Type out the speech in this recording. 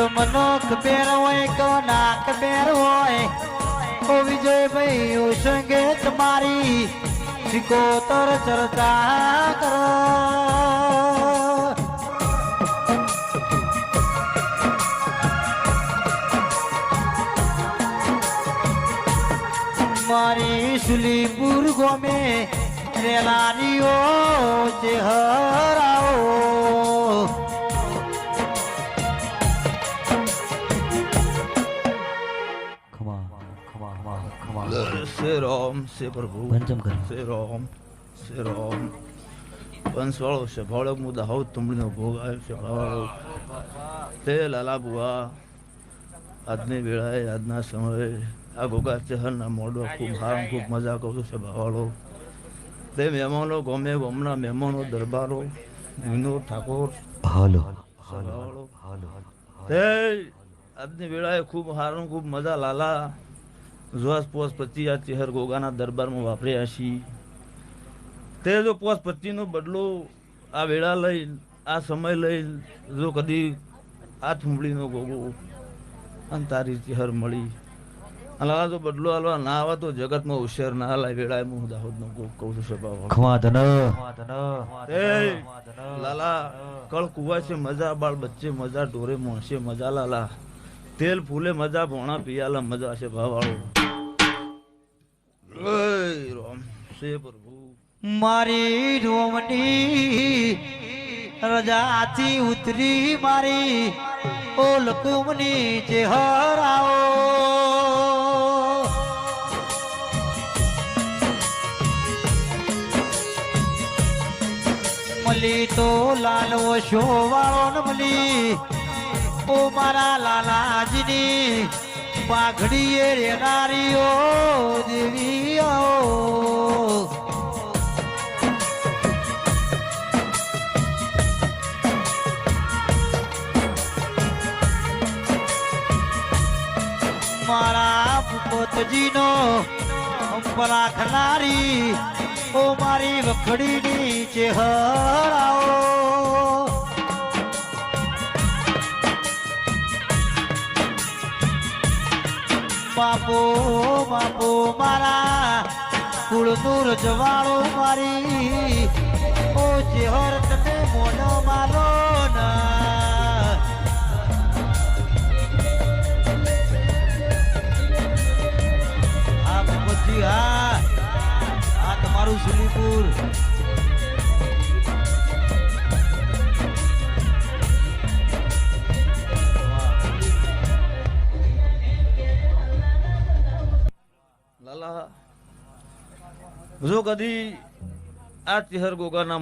મનો ખબેર હોય તો ના ખબેર હોય ઓ વિજયભાઈ ઓ સંગે તમારી સિકોતર ચર્ચા કરો મારી સુલીપુર ગોમે રેલારીઓ જે હરાઓ श्री राम से प्रभु श्री राम पंचवाड़ो से भाड़ो मुदा हो तुमने भोग आए शाळावाळो ते लाला बुआ આજની વેળાએ આજના સમયે આ ગોગા ચહરના મોડો ખૂબ મજા કરું છે ભાવાળો તે મહેમાનો ગમે ગમના મહેમાનો દરબારો વિનોદ ઠાકોર હાલો તે આજની વેળાએ ખૂબ હારું ખૂબ મજા લાલા જોસ પોસ પચી આ ચહેર ગોગાના દરબારમાં વાપર્યા છીએ તે જો પોસ પચીનો બદલો આ વેળા લઈ આ સમય લઈ જો કદી આ થુંબડીનો ગોગો અને તારી ચહેર મળી અને જો બદલો હાલવા ના આવે તો જગતમાં હોશિયાર ના હાલાય વેળાએ હું દાહોદનો ગોગ કહું છું સભા લાલા કળ કુવા છે મજા બાળ બચ્ચે મજા ઢોરે મોણસે મજા લાલા તેલ ફૂલે મજા ભોણા પિયાલા મજા છે ભાવાળો રામ સે પ્રભુ મારી રોમની રજાથી ઉતરી મારી ઓ લકુમની ચહેરાઓ મલી તો લાલવો શોવાળો ન મલી ઓ મારા લાલાજીની પાઘડીએ રેનારીઓ દેવીઓ મારા ભૂપતજીનો રાખનારી ઓ મારી વખડીની ચહેરાઓ બાપો બાપો મારા કુળનું રજવાળો મારી ઓ ચહેર તને મોનો મારો ના આ ભૂપતજી આ તમારું સુલીપુર લાલા જો કદી આ ચહેર ગોગાના